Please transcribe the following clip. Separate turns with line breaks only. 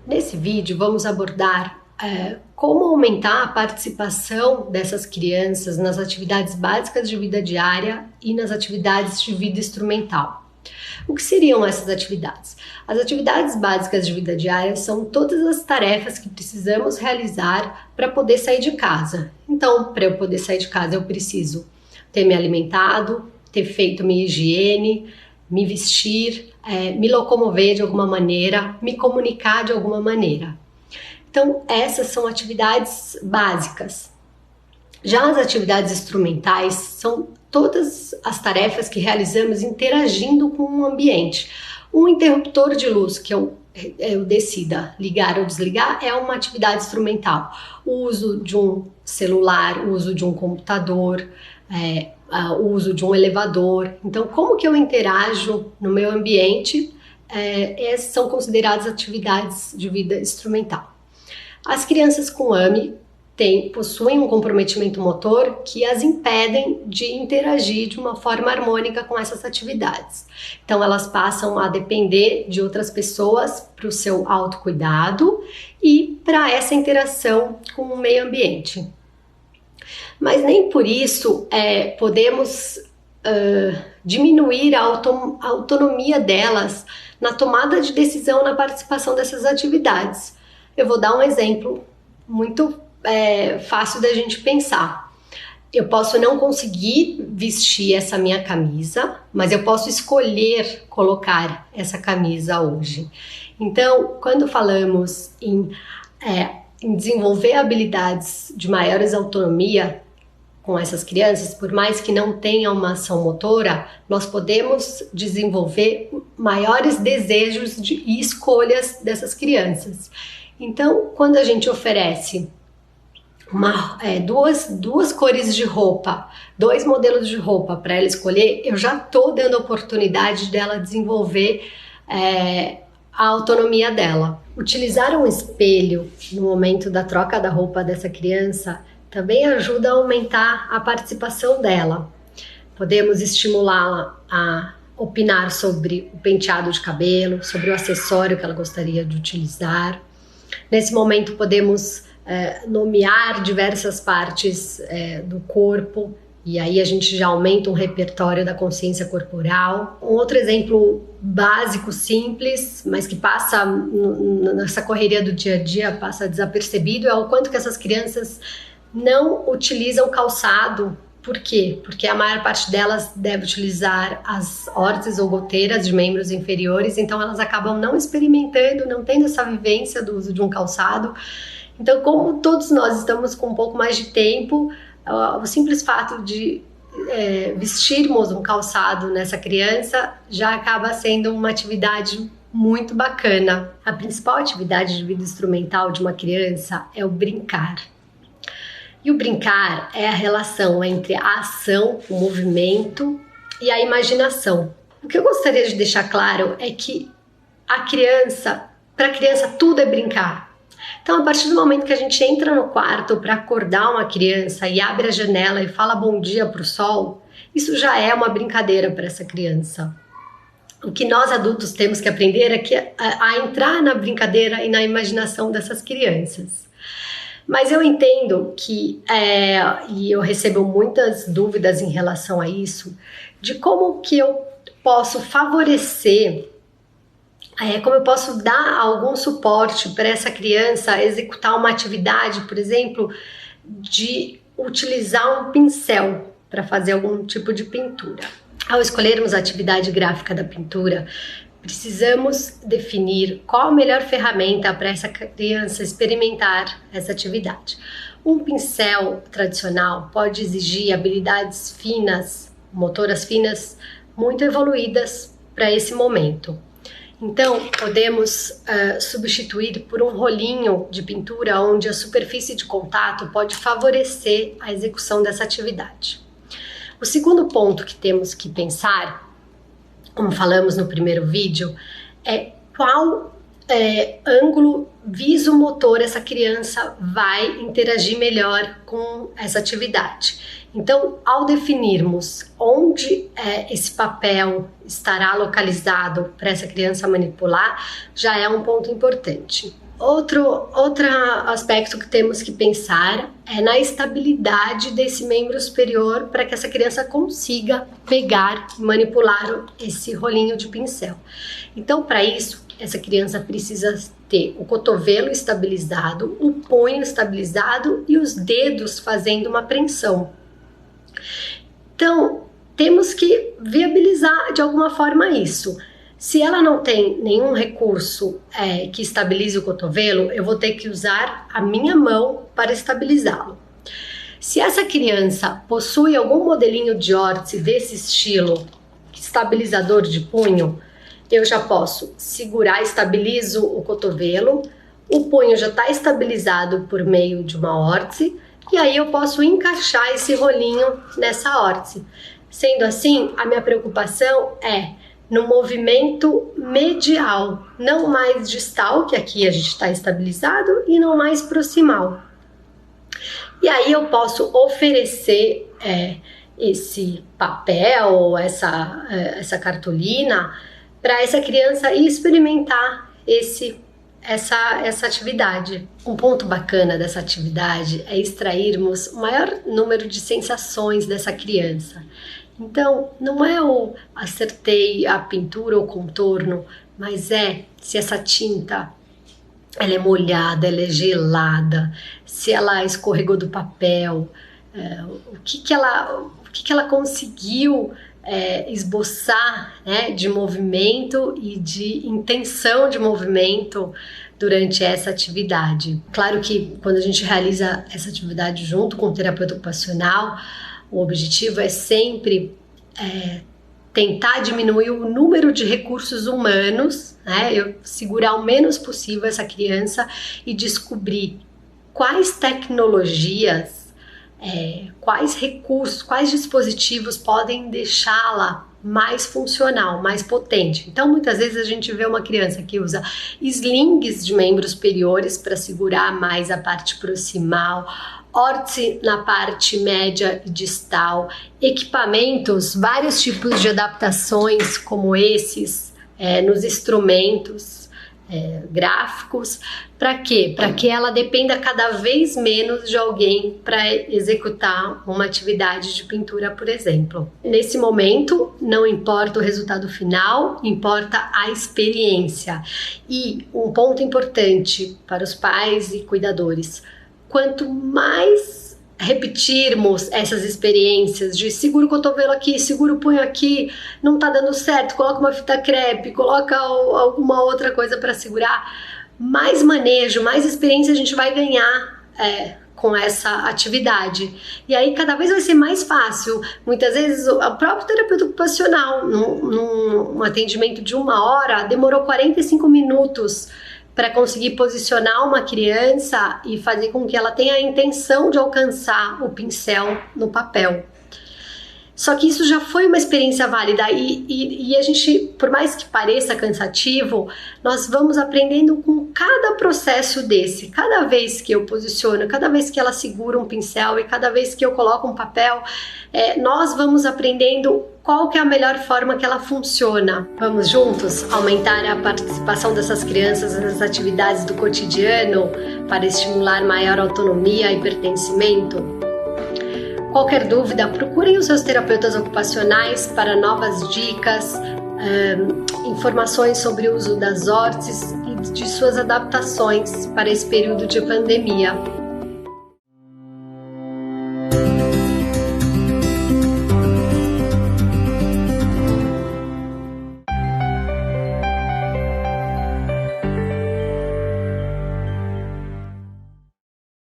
Nesse vídeo vamos abordar como aumentar a participação dessas crianças nas atividades básicas de vida diária e nas atividades de vida instrumental. O que seriam essas atividades? As atividades básicas de vida diária são todas as tarefas que precisamos realizar para poder sair de casa. Então, para eu poder sair de casa, eu preciso ter me alimentado, ter feito minha higiene, me vestir, me locomover de alguma maneira, me comunicar de alguma maneira. Então, essas são atividades básicas. Já as atividades instrumentais são todas as tarefas que realizamos interagindo com o ambiente. Um interruptor de luz que eu decida ligar ou desligar é uma atividade instrumental. O uso de um celular, o uso de um computador, o uso de um elevador. Então, como que eu interajo no meu ambiente, essas são consideradas atividades de vida instrumental. As crianças com AMI possuem um comprometimento motor que as impedem de interagir de uma forma harmônica com essas atividades. Então, elas passam a depender de outras pessoas para o seu autocuidado e para essa interação com o meio ambiente. Mas nem por isso podemos diminuir a autonomia delas na tomada de decisão na participação dessas atividades. Eu vou dar um exemplo muito fácil da gente pensar. Eu posso não conseguir vestir essa minha camisa, mas eu posso escolher colocar essa camisa hoje. Então, quando falamos em desenvolver habilidades de maiores autonomia com essas crianças, por mais que não tenham uma ação motora, nós podemos desenvolver maiores desejos e escolhas dessas crianças. Então, quando a gente oferece duas cores de roupa, dois modelos de roupa para ela escolher, eu já estou dando a oportunidade dela desenvolver a autonomia dela. Utilizar um espelho no momento da troca da roupa dessa criança também ajuda a aumentar a participação dela. Podemos estimulá-la a opinar sobre o penteado de cabelo, sobre o acessório que ela gostaria de utilizar. Nesse momento podemos nomear diversas partes do corpo, e aí a gente já aumenta um repertório da consciência corporal. Um outro exemplo básico, simples, mas que passa nessa correria do dia a dia, passa desapercebido, é o quanto que essas crianças não utilizam calçado. Por quê? Porque a maior parte delas deve utilizar as órteses ou goteiras de membros inferiores, então elas acabam não experimentando, não tendo essa vivência do uso de um calçado. Então, como todos nós estamos com um pouco mais de tempo, o simples fato de vestirmos um calçado nessa criança já acaba sendo uma atividade muito bacana. A principal atividade de vida instrumental de uma criança é o brincar. E o brincar é a relação entre a ação, o movimento e a imaginação. O que eu gostaria de deixar claro é que para a criança tudo é brincar. Então, a partir do momento que a gente entra no quarto para acordar uma criança e abre a janela e fala bom dia para o sol, isso já é uma brincadeira para essa criança. O que nós adultos temos que aprender é a entrar na brincadeira e na imaginação dessas crianças. Mas eu entendo que, e eu recebo muitas dúvidas em relação a isso, de como que eu posso favorecer, como eu posso dar algum suporte para essa criança executar uma atividade, por exemplo, de utilizar um pincel para fazer algum tipo de pintura. Ao escolhermos a atividade gráfica da pintura, precisamos definir qual a melhor ferramenta para essa criança experimentar essa atividade. Um pincel tradicional pode exigir habilidades finas, motoras finas, muito evoluídas para esse momento. Então, podemos substituir por um rolinho de pintura onde a superfície de contato pode favorecer a execução dessa atividade. O segundo ponto que temos que pensar, como falamos no primeiro vídeo, é qual ângulo visomotor essa criança vai interagir melhor com essa atividade. Então, ao definirmos onde esse papel estará localizado para essa criança manipular, já é um ponto importante. Outro aspecto que temos que pensar é na estabilidade desse membro superior para que essa criança consiga pegar e manipular esse rolinho de pincel. Então, para isso, essa criança precisa ter o cotovelo estabilizado, o punho estabilizado e os dedos fazendo uma preensão. Então, temos que viabilizar de alguma forma isso. Se ela não tem nenhum recurso que estabilize o cotovelo, eu vou ter que usar a minha mão para estabilizá-lo. Se essa criança possui algum modelinho de órtese desse estilo, estabilizador de punho, eu já posso segurar, estabilizo o cotovelo, o punho já está estabilizado por meio de uma órtese, e aí eu posso encaixar esse rolinho nessa órtese. Sendo assim, a minha preocupação é no movimento medial, não mais distal, que aqui a gente está estabilizado, e não mais proximal. E aí eu posso oferecer esse papel, essa cartolina, para essa criança experimentar essa atividade. Um ponto bacana dessa atividade é extrairmos o maior número de sensações dessa criança. Então, não é o acertei a pintura ou contorno, mas se essa tinta ela é molhada, ela é gelada, se ela escorregou do papel, o que ela conseguiu esboçar, né, de movimento e de intenção de movimento durante essa atividade. Claro que quando a gente realiza essa atividade junto com o terapeuta ocupacional, o objetivo é sempre tentar diminuir o número de recursos humanos, né? Eu segurar o menos possível essa criança e descobrir quais tecnologias, quais recursos, quais dispositivos podem deixá-la mais funcional, mais potente. Então, muitas vezes a gente vê uma criança que usa slings de membros superiores para segurar mais a parte proximal, órtese na parte média e distal, equipamentos, vários tipos de adaptações como esses nos instrumentos gráficos. Para quê? Para que ela dependa cada vez menos de alguém para executar uma atividade de pintura, por exemplo. Nesse momento, não importa o resultado final, importa a experiência. E um ponto importante para os pais e cuidadores: quanto mais repetirmos essas experiências de segura o cotovelo aqui, segura o punho aqui, não tá dando certo, coloca uma fita crepe, coloca alguma outra coisa para segurar, mais manejo, mais experiência a gente vai ganhar com essa atividade. E aí cada vez vai ser mais fácil. Muitas vezes o próprio terapeuta ocupacional, num atendimento de 1 hora, demorou 45 minutos para conseguir posicionar uma criança e fazer com que ela tenha a intenção de alcançar o pincel no papel. Só que isso já foi uma experiência válida e a gente, por mais que pareça cansativo, nós vamos aprendendo com cada processo desse. Cada vez que eu posiciono, cada vez que ela segura um pincel e cada vez que eu coloco um papel, nós vamos aprendendo qual que é a melhor forma que ela funciona. Vamos juntos aumentar a participação dessas crianças nas atividades do cotidiano para estimular maior autonomia e pertencimento? Qualquer dúvida, procurem os seus terapeutas ocupacionais para novas dicas, informações sobre o uso das órteses e de suas adaptações para esse período de pandemia.